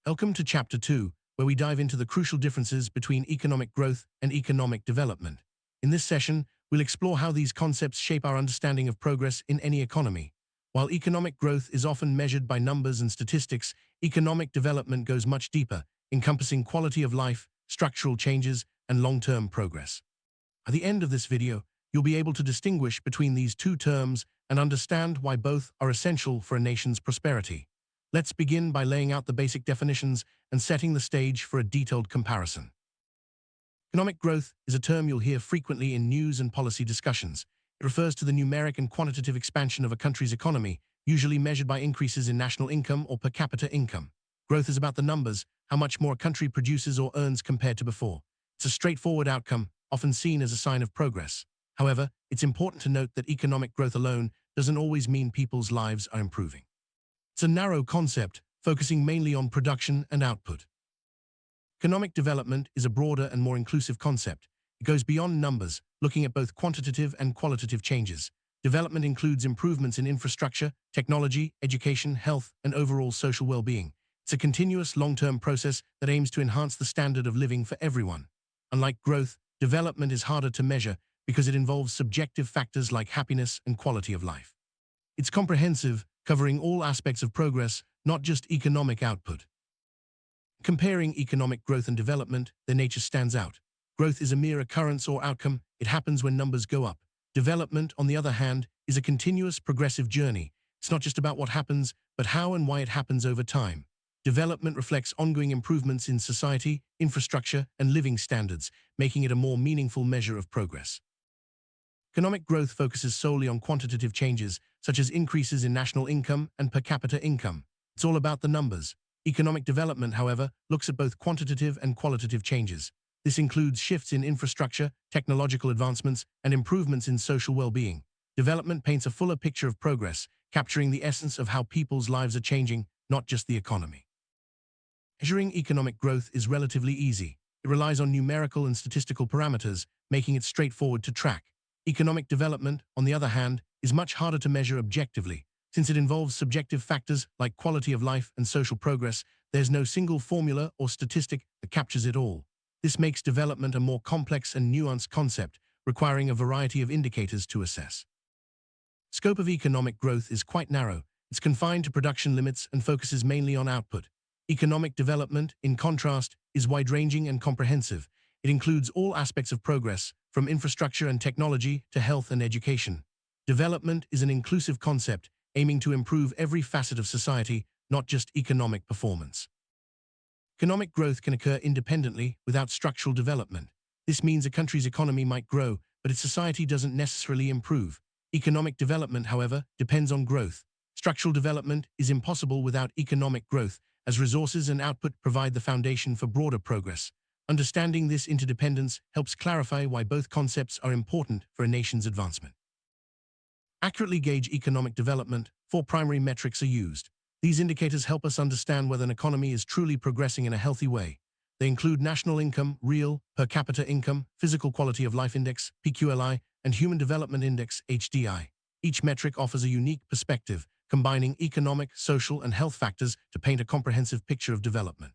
Welcome to Chapter 2, where we dive into the crucial differences between economic growth and economic development. In this session, we'll explore how these concepts shape our understanding of progress in any economy. While economic growth is often measured by numbers and statistics, economic development goes much deeper, encompassing quality of life, structural changes, and long-term progress. At the end of this video, you'll be able to distinguish between these two terms and understand why both are essential for a nation's prosperity. Let's begin by laying out the basic definitions and setting the stage for a detailed comparison. Economic growth is a term you'll hear frequently in news and policy discussions. It refers to the numeric and quantitative expansion of a country's economy, usually measured by increases in national income or per capita income. Growth is about the numbers, how much more a country produces or earns compared to before. It's a straightforward outcome, often seen as a sign of progress. However, it's important to note that economic growth alone doesn't always mean people's lives are improving. It's a narrow concept, focusing mainly on production and output. Economic development is a broader and more inclusive concept. It goes beyond numbers, looking at both quantitative and qualitative changes. Development includes improvements in infrastructure, technology, education, health, and overall social well-being. It's a continuous, long-term process that aims to enhance the standard of living for everyone. Unlike growth, development is harder to measure because it involves subjective factors like happiness and quality of life. It's comprehensive, covering all aspects of progress, not just economic output. Comparing economic growth and development, their nature stands out. Growth is a mere occurrence or outcome. It happens when numbers go up. Development, on the other hand, is a continuous, progressive journey. It's not just about what happens, but how and why it happens over time. Development reflects ongoing improvements in society, infrastructure, and living standards, making it a more meaningful measure of progress. Economic growth focuses solely on quantitative changes, such as increases in national income and per capita income. It's all about the numbers. Economic development, however, looks at both quantitative and qualitative changes. This includes shifts in infrastructure, technological advancements, and improvements in social well-being. Development paints a fuller picture of progress, capturing the essence of how people's lives are changing, not just the economy. Measuring economic growth is relatively easy. It relies on numerical and statistical parameters, making it straightforward to track. Economic development, on the other hand, is much harder to measure objectively. Since it involves subjective factors like quality of life and social progress, there's no single formula or statistic that captures it all. This makes development a more complex and nuanced concept, requiring a variety of indicators to assess. Scope of economic growth is quite narrow. It's confined to production limits and focuses mainly on output. Economic development, in contrast, is wide-ranging and comprehensive. It includes all aspects of progress, from infrastructure and technology to health and education. Development is an inclusive concept, aiming to improve every facet of society, not just economic performance. Economic growth can occur independently without structural development. This means a country's economy might grow, but its society doesn't necessarily improve. Economic development, however, depends on growth. Structural development is impossible without economic growth, as resources and output provide the foundation for broader progress. Understanding this interdependence helps clarify why both concepts are important for a nation's advancement. Accurately gauge economic development, 4 primary metrics are used. These indicators help us understand whether an economy is truly progressing in a healthy way. They include national income, real, per capita income, physical quality of life index, PQLI, and human development index, HDI. Each metric offers a unique perspective, combining economic, social, and health factors to paint a comprehensive picture of development.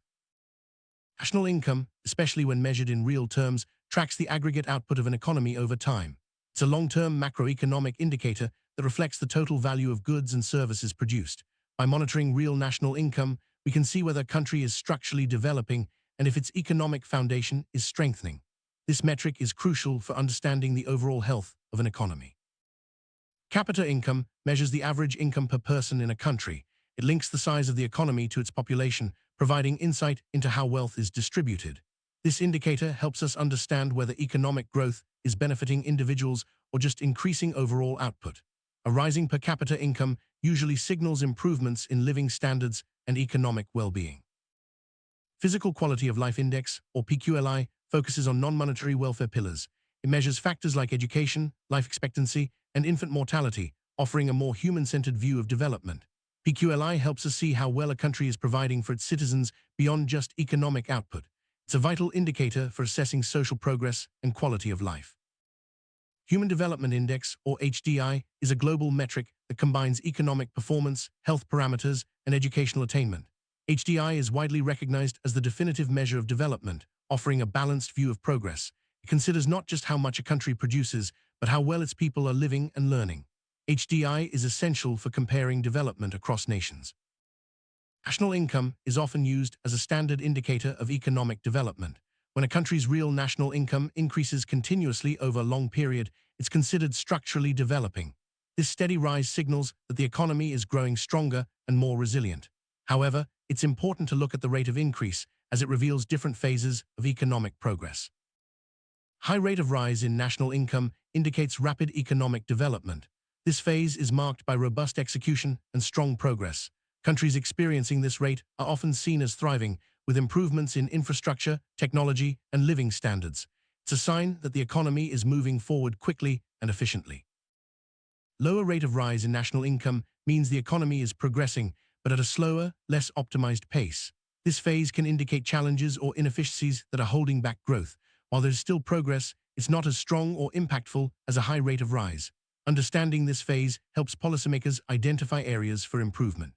National income, especially when measured in real terms, tracks the aggregate output of an economy over time. It's a long-term macroeconomic indicator that reflects the total value of goods and services produced. By monitoring real national income, we can see whether a country is structurally developing and if its economic foundation is strengthening. This metric is crucial for understanding the overall health of an economy. Capita income measures the average income per person in a country. It links the size of the economy to its population, providing insight into how wealth is distributed. This indicator helps us understand whether economic growth is benefiting individuals or just increasing overall output. A rising per capita income usually signals improvements in living standards and economic well-being. Physical Quality of Life Index, or PQLI, focuses on non-monetary welfare pillars. It measures factors like education, life expectancy, and infant mortality, offering a more human-centered view of development. PQLI helps us see how well a country is providing for its citizens beyond just economic output. It's a vital indicator for assessing social progress and quality of life. Human Development Index, or HDI, is a global metric that combines economic performance, health parameters, and educational attainment. HDI is widely recognized as the definitive measure of development, offering a balanced view of progress. It considers not just how much a country produces, but how well its people are living and learning. HDI is essential for comparing development across nations. National income is often used as a standard indicator of economic development. When a country's real national income increases continuously over a long period, it's considered structurally developing. This steady rise signals that the economy is growing stronger and more resilient. However, it's important to look at the rate of increase as it reveals different phases of economic progress. High rate of rise in national income indicates rapid economic development. This phase is marked by robust execution and strong progress. Countries experiencing this rate are often seen as thriving, with improvements in infrastructure, technology, and living standards. It's a sign that the economy is moving forward quickly and efficiently. Lower rate of rise in national income means the economy is progressing, but at a slower, less optimized pace. This phase can indicate challenges or inefficiencies that are holding back growth. While there's still progress, it's not as strong or impactful as a high rate of rise. Understanding this phase helps policymakers identify areas for improvement.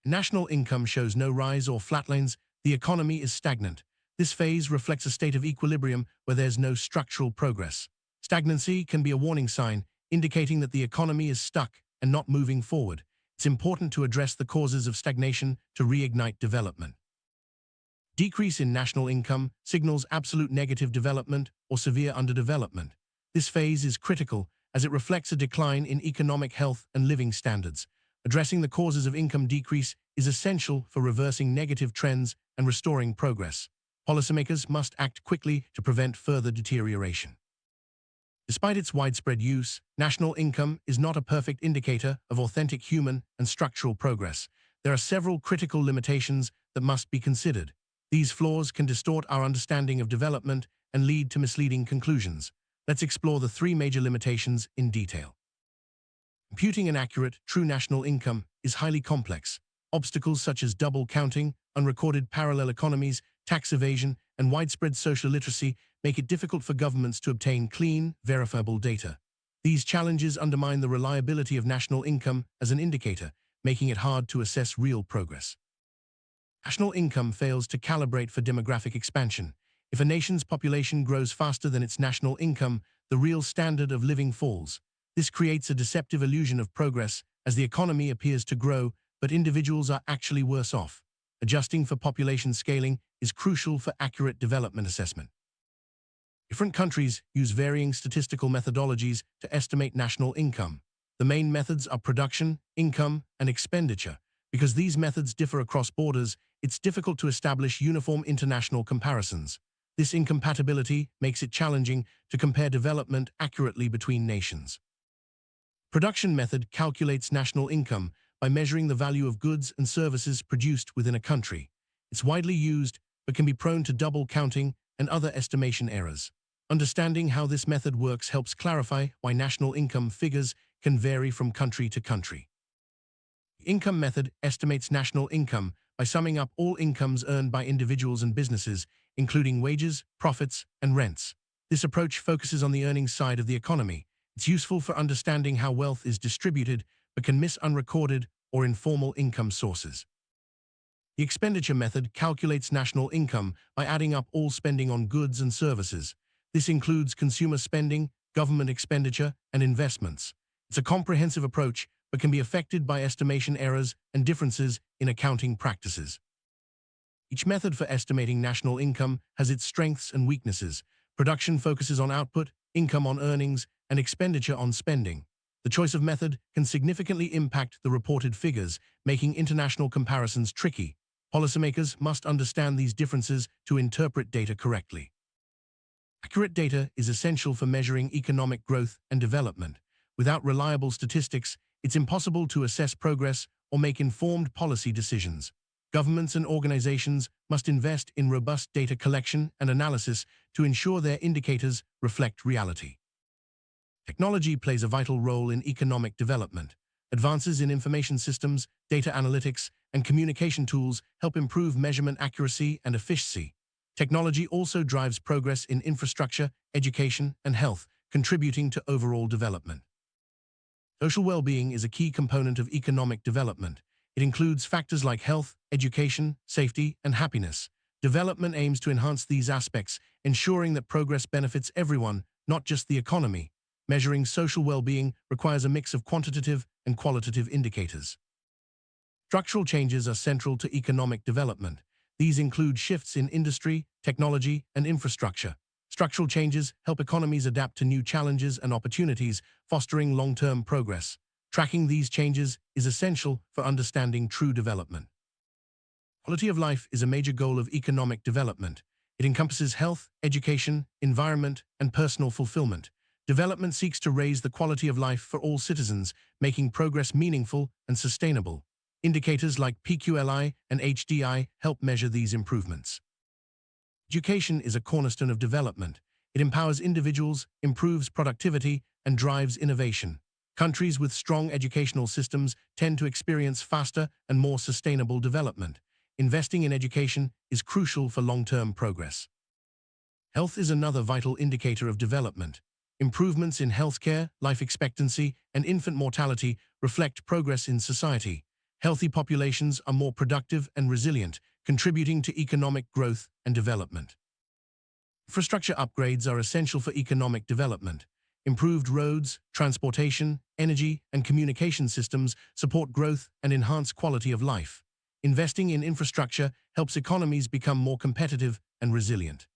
National income shows no rise or flatlines. The economy is stagnant. This phase reflects a state of equilibrium where there's no structural progress. Stagnancy can be a warning sign, indicating that the economy is stuck and not moving forward. It's important to address the causes of stagnation to reignite development. Decrease in national income signals absolute negative development or severe underdevelopment. This phase is critical as it reflects a decline in economic health and living standards. Addressing the causes of income decrease is essential for reversing negative trends and restoring progress. Policymakers must act quickly to prevent further deterioration. Despite its widespread use, national income is not a perfect indicator of authentic human and structural progress. There are several critical limitations that must be considered. These flaws can distort our understanding of development and lead to misleading conclusions. Let's explore the three major limitations in detail. Computing an accurate, true national income is highly complex. Obstacles such as double counting, unrecorded parallel economies, tax evasion, and widespread social literacy make it difficult for governments to obtain clean, verifiable data. These challenges undermine the reliability of national income as an indicator, making it hard to assess real progress. National income fails to calibrate for demographic expansion. If a nation's population grows faster than its national income, the real standard of living falls. This creates a deceptive illusion of progress as the economy appears to grow, but individuals are actually worse off. Adjusting for population scaling is crucial for accurate development assessment. Different countries use varying statistical methodologies to estimate national income. The main methods are production, income, and expenditure. Because these methods differ across borders, it's difficult to establish uniform international comparisons. This incompatibility makes it challenging to compare development accurately between nations. Production method calculates national income by measuring the value of goods and services produced within a country. It's widely used, but can be prone to double counting and other estimation errors. Understanding how this method works helps clarify why national income figures can vary from country to country. The income method estimates national income by summing up all incomes earned by individuals and businesses, including wages, profits, and rents. This approach focuses on the earnings side of the economy. It's useful for understanding how wealth is distributed, but can miss unrecorded or informal income sources. The expenditure method calculates national income by adding up all spending on goods and services. This includes consumer spending, government expenditure, and investments. It's a comprehensive approach, but can be affected by estimation errors and differences in accounting practices. Each method for estimating national income has its strengths and weaknesses. Production focuses on output, income on earnings, and expenditure on spending. The choice of method can significantly impact the reported figures, making international comparisons tricky. Policymakers must understand these differences to interpret data correctly. Accurate data is essential for measuring economic growth and development. Without reliable statistics, it's impossible to assess progress or make informed policy decisions. Governments and organizations must invest in robust data collection and analysis to ensure their indicators reflect reality. Technology plays a vital role in economic development. Advances in information systems, data analytics, and communication tools help improve measurement accuracy and efficiency. Technology also drives progress in infrastructure, education, and health, contributing to overall development. Social well-being is a key component of economic development. It includes factors like health, education, safety, and happiness. Development aims to enhance these aspects, ensuring that progress benefits everyone, not just the economy. Measuring social well-being requires a mix of quantitative and qualitative indicators. Structural changes are central to economic development. These include shifts in industry, technology, and infrastructure. Structural changes help economies adapt to new challenges and opportunities, fostering long-term progress. Tracking these changes is essential for understanding true development. Quality of life is a major goal of economic development. It encompasses health, education, environment, and personal fulfillment. Development seeks to raise the quality of life for all citizens, making progress meaningful and sustainable. Indicators like PQLI and HDI help measure these improvements. Education is a cornerstone of development. It empowers individuals, improves productivity, and drives innovation. Countries with strong educational systems tend to experience faster and more sustainable development. Investing in education is crucial for long-term progress. Health is another vital indicator of development. Improvements in healthcare, life expectancy, and infant mortality reflect progress in society. Healthy populations are more productive and resilient, contributing to economic growth and development. Infrastructure upgrades are essential for economic development. Improved roads, transportation, energy, and communication systems support growth and enhance quality of life. Investing in infrastructure helps economies become more competitive and resilient.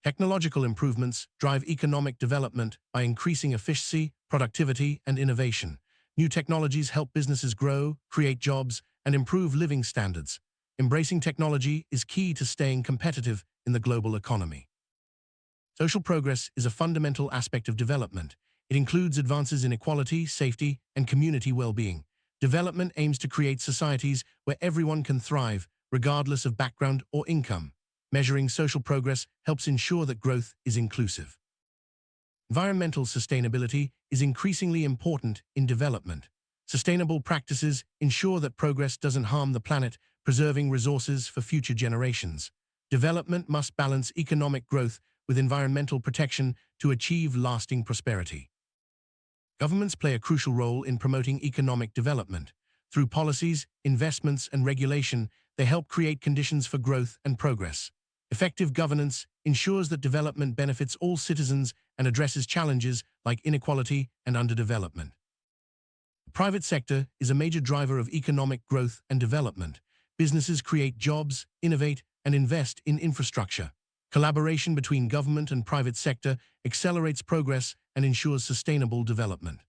Technological improvements drive economic development by increasing efficiency, productivity, and innovation. New technologies help businesses grow, create jobs, and improve living standards. Embracing technology is key to staying competitive in the global economy. Social progress is a fundamental aspect of development. It includes advances in equality, safety, and community well-being. Development aims to create societies where everyone can thrive, regardless of background or income. Measuring social progress helps ensure that growth is inclusive. Environmental sustainability is increasingly important in development. Sustainable practices ensure that progress doesn't harm the planet, preserving resources for future generations. Development must balance economic growth with environmental protection to achieve lasting prosperity. Governments play a crucial role in promoting economic development. Through policies, investments, and regulation, they help create conditions for growth and progress. Effective governance ensures that development benefits all citizens and addresses challenges like inequality and underdevelopment. The private sector is a major driver of economic growth and development. Businesses create jobs, innovate, and invest in infrastructure. Collaboration between government and private sector accelerates progress and ensures sustainable development.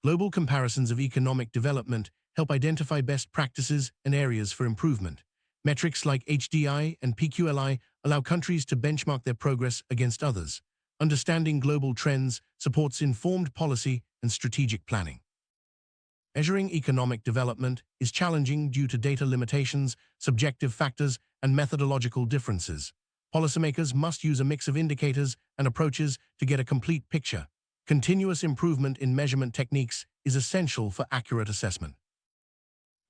Global comparisons of economic development help identify best practices and areas for improvement. Metrics like HDI and PQLI allow countries to benchmark their progress against others. Understanding global trends supports informed policy and strategic planning. Measuring economic development is challenging due to data limitations, subjective factors, and methodological differences. Policymakers must use a mix of indicators and approaches to get a complete picture. Continuous improvement in measurement techniques is essential for accurate assessment.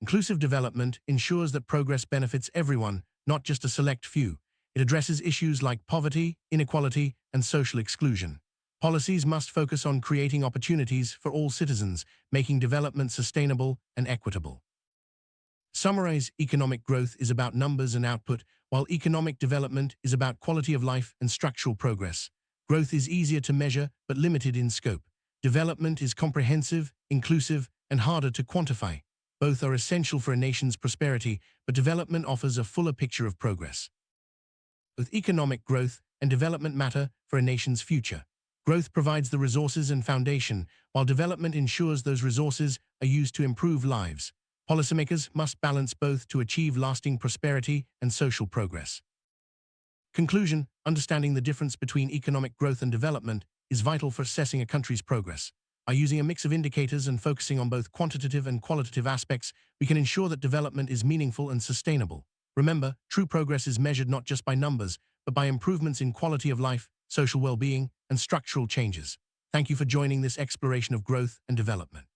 Inclusive development ensures that progress benefits everyone, not just a select few. It addresses issues like poverty, inequality, and social exclusion. Policies must focus on creating opportunities for all citizens, making development sustainable and equitable. Summarize: economic growth is about numbers and output, while economic development is about quality of life and structural progress. Growth is easier to measure but limited in scope. Development is comprehensive, inclusive, and harder to quantify. Both are essential for a nation's prosperity, but development offers a fuller picture of progress. Both economic growth and development matter for a nation's future. Growth provides the resources and foundation, while development ensures those resources are used to improve lives. Policymakers must balance both to achieve lasting prosperity and social progress. Conclusion: understanding the difference between economic growth and development is vital for assessing a country's progress. By using a mix of indicators and focusing on both quantitative and qualitative aspects, we can ensure that development is meaningful and sustainable. Remember, true progress is measured not just by numbers, but by improvements in quality of life, social well-being, and structural changes. Thank you for joining this exploration of growth and development.